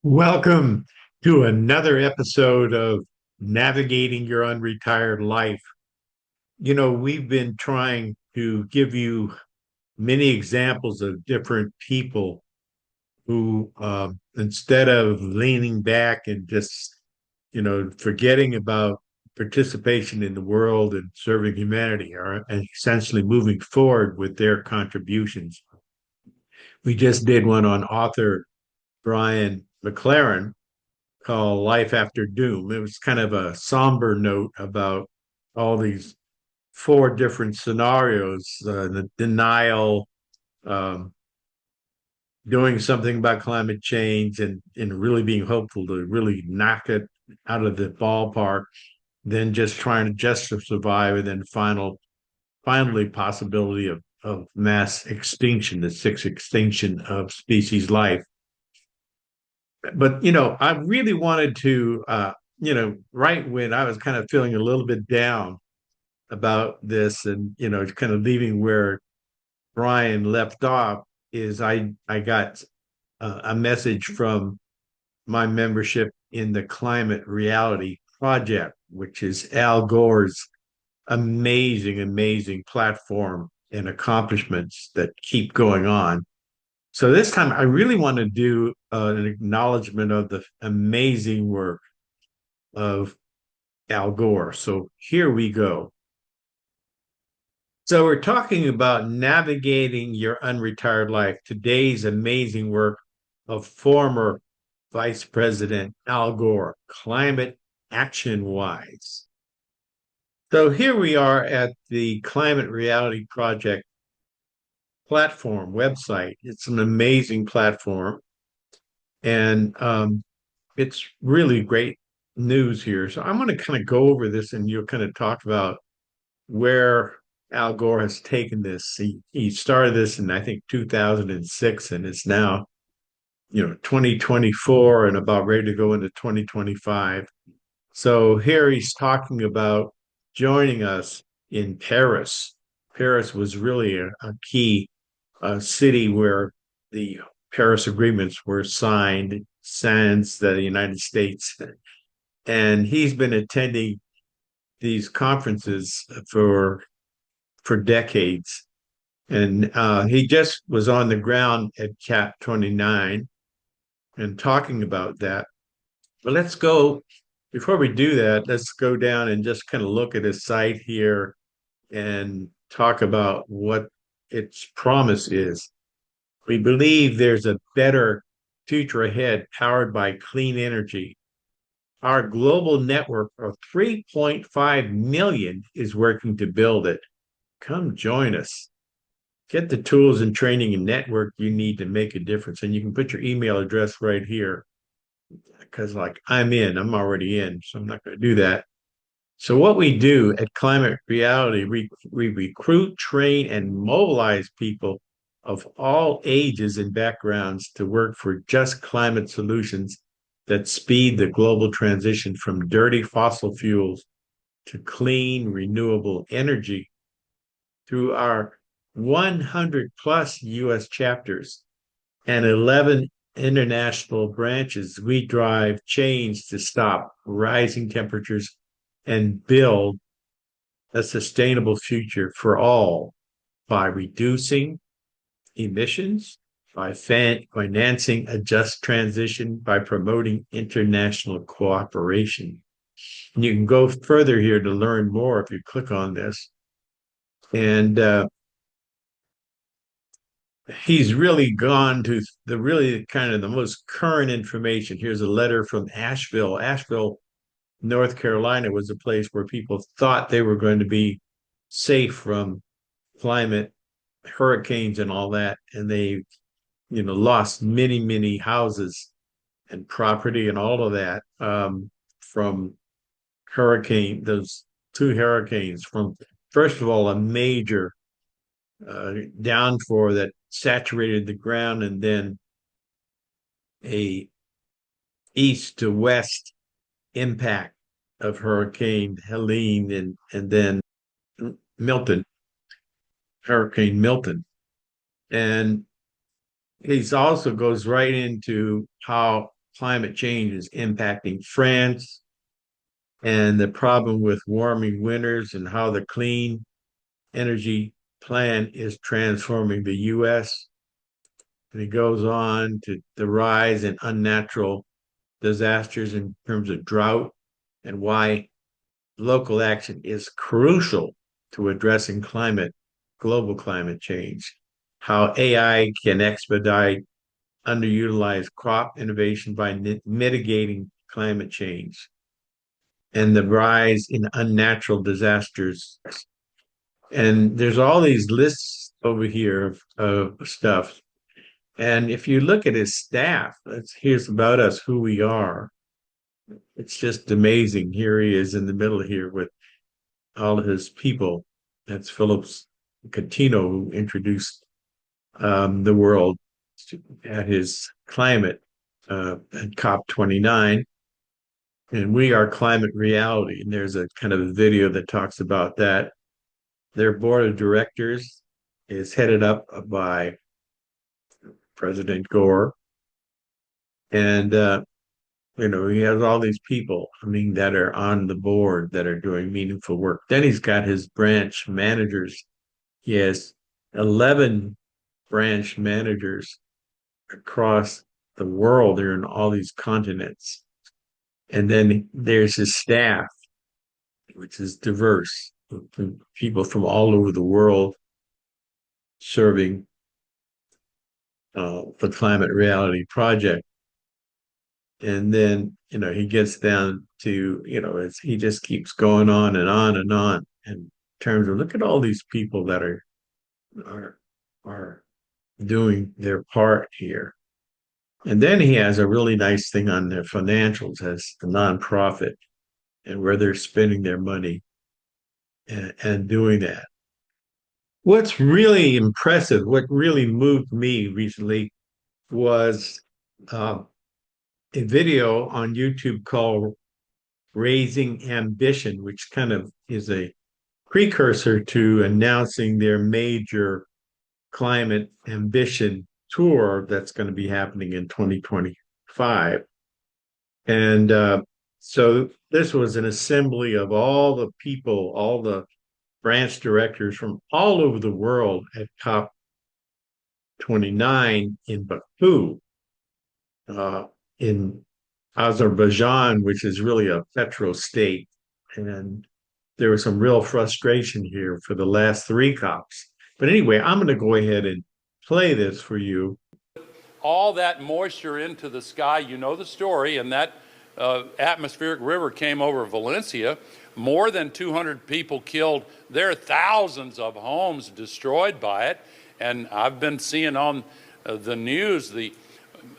Welcome to another episode of Navigating Your Unretired Life. We've been trying to give you many examples of different people who, instead of leaning back and just, forgetting about participation in the world and serving humanity, are essentially moving forward with their contributions. We just did one on author Brian McLaren called Life After Doom. It was kind of a somber note about all these four different scenarios, the denial, um, doing something about climate change, and really being hopeful to really knock it out of the ballpark, then just trying to just survive, and then finally possibility of mass extinction, the sixth extinction of species life. But I really wanted to right when I was kind of feeling a little bit down about this, and kind of leaving where Brian left off, is I got a message from my membership in the Climate Reality Project, which is Al Gore's amazing platform and accomplishments that keep going on. So this time, I really want to do an acknowledgement of the amazing work of Al Gore. So here we go. So we're talking about navigating your unretired life. Today's amazing work of former Vice President Al Gore, climate action wise. So here we are at the Climate Reality Project platform website. It's an amazing platform. And it's really great news here. So I'm going to kind of go over this, and you'll kind of talk about where Al Gore has taken this. He started this in, I think, 2006, and it's now, 2024 and about ready to go into 2025. So here he's talking about joining us in Paris. Paris was really a key city where the Paris agreements were signed since the United States. And he's been attending these conferences for decades. And he just was on the ground at CAP 29 and talking about that. But let's go, before we do that, let's go down and just kind of look at his site here and talk about what its promise is. We believe there's a better future ahead powered by clean energy. Our global network of 3.5 million is working to build it. Come join us. Get the tools and training and network you need to make a difference. And you can put your email address right here, because, like, I'm already in, so I'm not going to do that. So what we do at Climate Reality, we recruit, train, and mobilize people of all ages and backgrounds to work for just climate solutions that speed the global transition from dirty fossil fuels to clean, renewable energy. Through our 100 plus US chapters and 11 international branches, we drive change to stop rising temperatures and build a sustainable future for all by reducing emissions, by financing a just transition, by promoting international cooperation. And you can go further here to learn more if you click on this. And he's really gone to the really kind of the most current information. Here's a letter from Asheville. Asheville, North Carolina was a place where people thought they were going to be safe from climate, hurricanes, and all that. And they, lost many houses and property and all of that, from those two hurricanes, from, first of all, a major downpour that saturated the ground, and then a east to west impact of Hurricane Helene, and then Milton, Hurricane Milton. And he also goes right into how climate change is impacting France and the problem with warming winters and how the clean energy plan is transforming the U.S. And it goes on to the rise in unnatural disasters in terms of drought and why local action is crucial to addressing global climate change, how AI can expedite underutilized crop innovation by mitigating climate change, and the rise in unnatural disasters. And there's all these lists over here of stuff. And if you look at his staff, here's about us, who we are. It's just amazing. Here he is in the middle here with all of his people. That's Phillips Catino, who introduced the world at his climate at COP29. And we are climate reality. And there's a kind of a video that talks about that. Their board of directors is headed up by President Gore. And, he has all these people, that are on the board that are doing meaningful work. Then he's got his branch managers. He has 11 branch managers across the world. They're in all these continents. And then there's his staff, which is diverse, people from all over the world serving the Climate Reality Project. And then, he gets down to, he just keeps going on and on and on in terms of look at all these people that are doing their part here. And then he has a really nice thing on their financials as the nonprofit and where they're spending their money and doing that. What's really impressive, what really moved me recently was a video on YouTube called Raising Ambition, which kind of is a precursor to announcing their major climate ambition tour that's going to be happening in 2025. And so this was an assembly of all the people, all the branch directors from all over the world at COP29 in Baku, in Azerbaijan, which is really a petro state. And there was some real frustration here for the last three COPs. But anyway, I'm going to go ahead and play this for you. All that moisture into the sky, you know the story, and that atmospheric river came over Valencia. More than 200 people killed. There are thousands of homes destroyed by it. And I've been seeing on the news the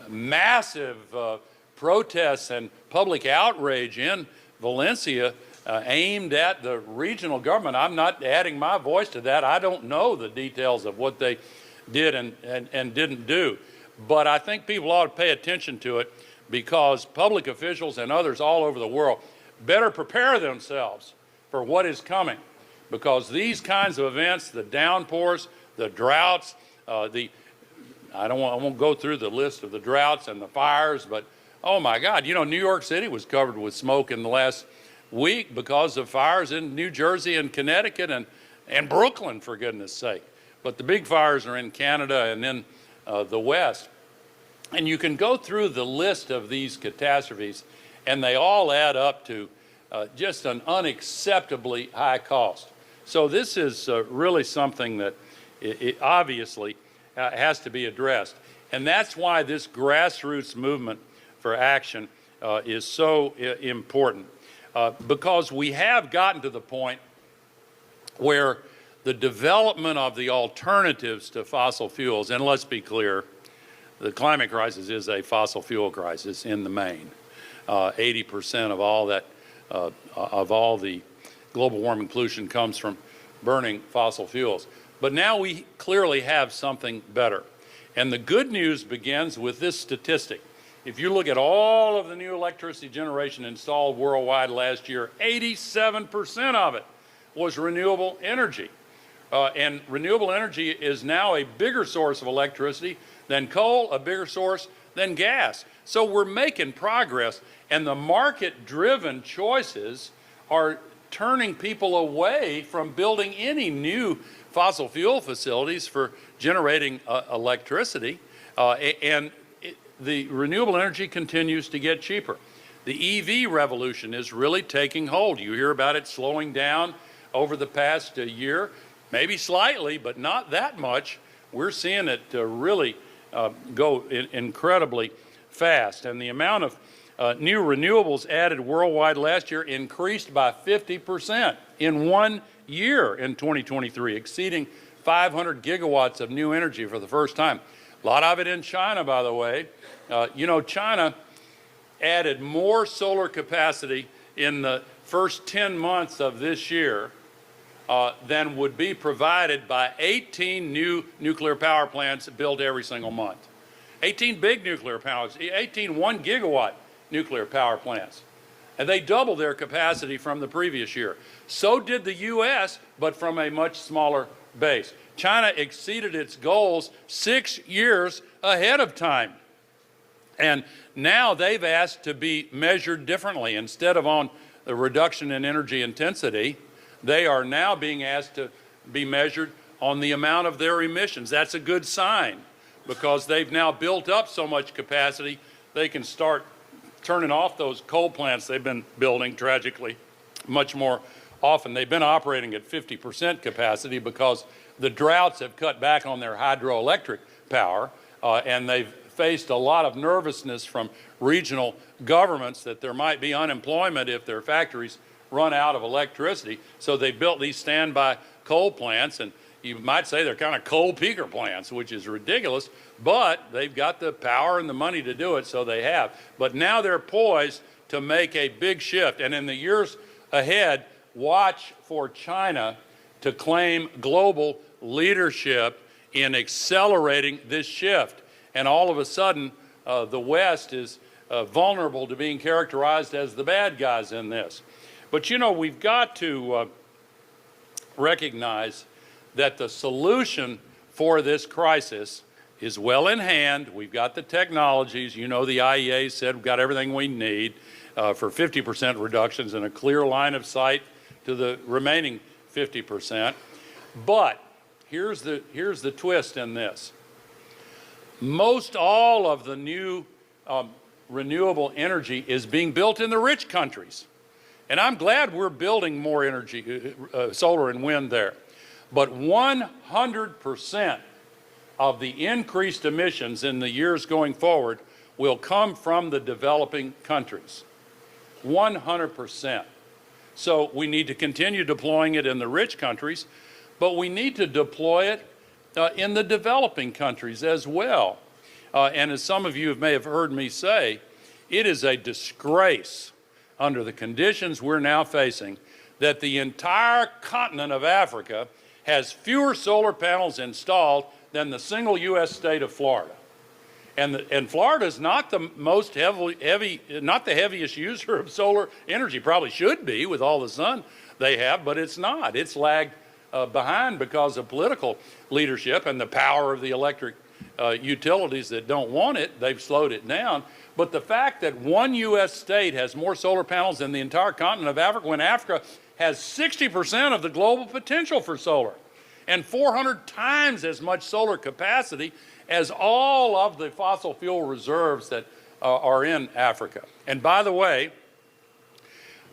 massive protests and public outrage in Valencia aimed at the regional government. I'm not adding my voice to that. I don't know the details of what they did and didn't do. But I think people ought to pay attention to it because public officials and others all over the world better prepare themselves for what is coming. Because these kinds of events, the downpours, the droughts, I won't go through the list of the droughts and the fires, but oh my God, New York City was covered with smoke in the last week because of fires in New Jersey and Connecticut and Brooklyn, for goodness sake. But the big fires are in Canada and in the West. And you can go through the list of these catastrophes, and they all add up to just an unacceptably high cost. So this is really something that it obviously has to be addressed. And that's why this grassroots movement for action is so important. Because we have gotten to the point where the development of the alternatives to fossil fuels, and let's be clear, the climate crisis is a fossil fuel crisis in the main. 80% of all the global warming pollution comes from burning fossil fuels. But now we clearly have something better. And the good news begins with this statistic. If you look at all of the new electricity generation installed worldwide last year, 87% of it was renewable energy. And renewable energy is now a bigger source of electricity than coal, a bigger source than gas. So we're making progress, and the market-driven choices are turning people away from building any new fossil fuel facilities for generating electricity, the renewable energy continues to get cheaper. The EV revolution is really taking hold. You hear about it slowing down over the past year, maybe slightly, but not that much. We're seeing it really go incredibly fast. And the amount of new renewables added worldwide last year increased by 50% in 1 year in 2023, exceeding 500 gigawatts of new energy for the first time. A lot of it in China, by the way. China added more solar capacity in the first 10 months of this year than would be provided by 18 new nuclear power plants built every single month. 18 big nuclear power plants, 18 1-gigawatt nuclear power plants. And they doubled their capacity from the previous year. So did the U.S., but from a much smaller base. China exceeded its goals 6 years ahead of time. And now they've asked to be measured differently. Instead of on the reduction in energy intensity, they are now being asked to be measured on the amount of their emissions. That's a good sign, because they've now built up so much capacity, they can start turning off those coal plants they've been building, tragically, much more often. They've been operating at 50% capacity because the droughts have cut back on their hydroelectric power, and they've faced a lot of nervousness from regional governments that there might be unemployment if their factories run out of electricity. So they built these standby coal plants, and you might say they're kind of coal peaker plants, which is ridiculous, but they've got the power and the money to do it, so they have. But now they're poised to make a big shift, and in the years ahead, watch for China to claim global leadership in accelerating this shift. And all of a sudden, the West is vulnerable to being characterized as the bad guys in this. But we've got to recognize that the solution for this crisis is well in hand. We've got the technologies. The IEA said we've got everything we need for 50% reductions and a clear line of sight to the remaining 50%. But here's the twist in this. Most all of the new renewable energy is being built in the rich countries. And I'm glad we're building more energy, solar and wind there. But 100% of the increased emissions in the years going forward will come from the developing countries. 100%. So we need to continue deploying it in the rich countries, but we need to deploy it in the developing countries as well. And as some of you may have heard me say, it is a disgrace under the conditions we're now facing that the entire continent of Africa has fewer solar panels installed than the single U.S. state of Florida. And Florida is not the most not the heaviest user of solar energy. Probably should be with all the sun they have, but it's not. It's lagged behind because of political leadership and the power of the electric utilities that don't want it. They've slowed it down. But the fact that one U.S. state has more solar panels than the entire continent of Africa, when Africa has 60% of the global potential for solar and 400 times as much solar capacity as all of the fossil fuel reserves that are in Africa. And by the way,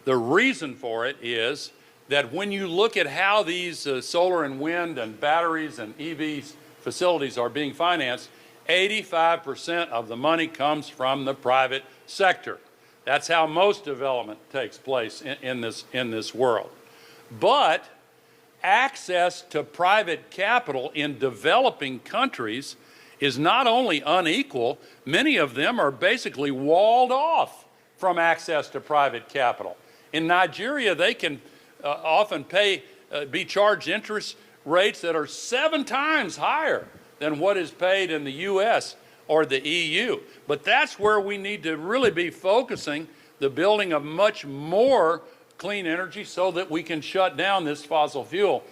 the reason for it is that when you look at how these solar and wind and batteries and EVs facilities are being financed, 85% of the money comes from the private sector. That's how most development takes place in this world. But access to private capital in developing countries is not only unequal, many of them are basically walled off from access to private capital. In Nigeria, they can often be charged interest rates that are 7 times higher than what is paid in the U.S. or the EU. But that's where we need to really be focusing the building of much more clean energy so that we can shut down this fossil fuel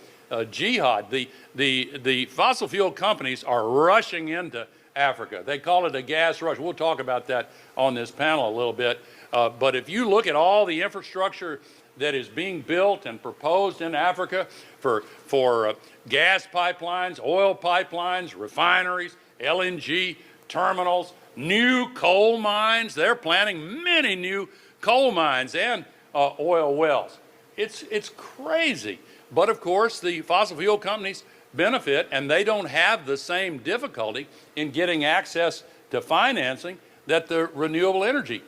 jihad. The fossil fuel companies are rushing into Africa. They call it a gas rush. We'll talk about that on this panel a little bit. But if you look at all the infrastructure that is being built and proposed in Africa for gas pipelines, oil pipelines, refineries, LNG terminals, new coal mines. They're planning many new coal mines and oil wells. It's crazy. But of course, the fossil fuel companies benefit, and they don't have the same difficulty in getting access to financing that the renewable energy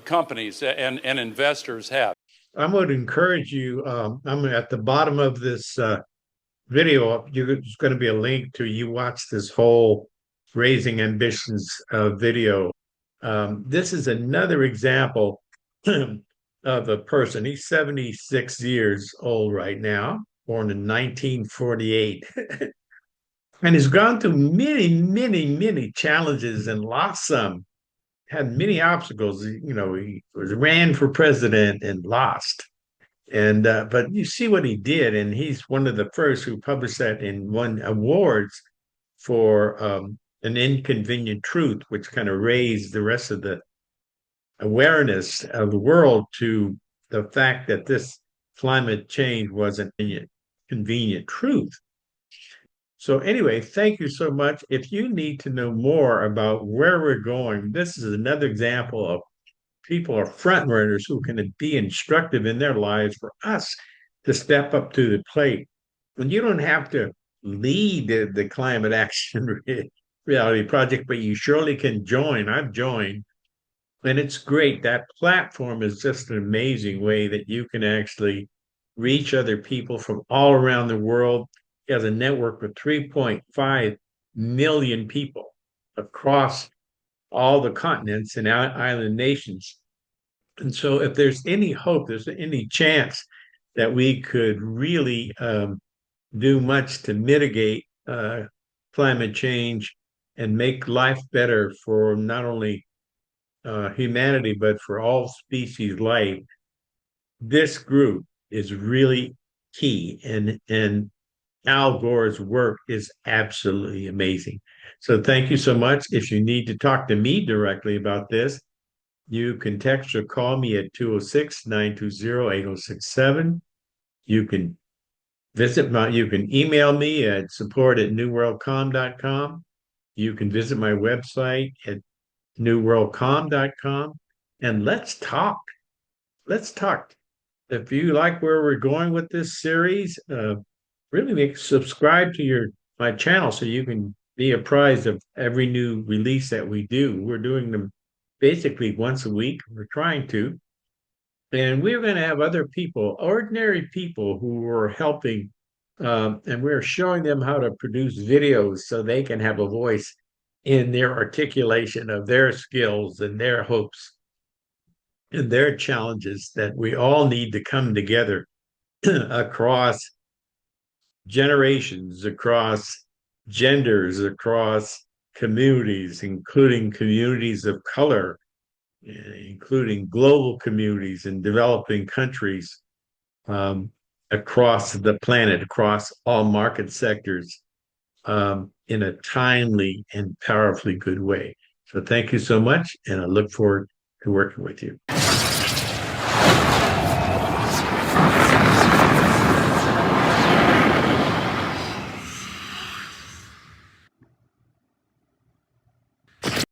companies and investors have. I'm going to encourage you. I'm at the bottom of this video. There's going to be a link to you watch this whole Raising Ambitions video. This is another example of a person. He's 76 years old right now, born in 1948. And he's gone through many, many, many challenges and lost some, had many obstacles. He ran for president and lost. And but you see what he did, and he's one of the first who published that and won awards for an inconvenient truth, which kind of raised the rest of the awareness of the world to the fact that this climate change wasn't a convenient truth. So anyway, thank you so much. If you need to know more about where we're going, this is another example of people are front runners who can be instructive in their lives for us to step up to the plate. And you don't have to lead the climate action reality project, but you surely can join. I've joined, and it's great. That platform is just an amazing way that you can actually reach other people from all around the world. He has a network of 3.5 million people across all the continents and island nations. And so, if there's any hope, there's any chance that we could really do much to mitigate climate change and make life better for not only humanity, but for all species life, this group is really key. And Al Gore's work is absolutely amazing. So thank you so much. If you need to talk to me directly about this, you can text or call me at 206-920-8067. You can you can email me at support@newworldcom.com. You can visit my website at newworldcom.com, and let's talk. Let's talk. If you like where we're going with this series, really subscribe to my channel so you can be apprised of every new release that we do. We're doing them basically once a week. We're trying to. And we're going to have other people, ordinary people who are helping, and we're showing them how to produce videos so they can have a voice in their articulation of their skills and their hopes and their challenges, that we all need to come together across generations, across genders, across communities, including communities of color, including global communities in developing countries, across the planet, across all market sectors, in a timely and powerfully good way. So thank you so much, and I look forward to working with you.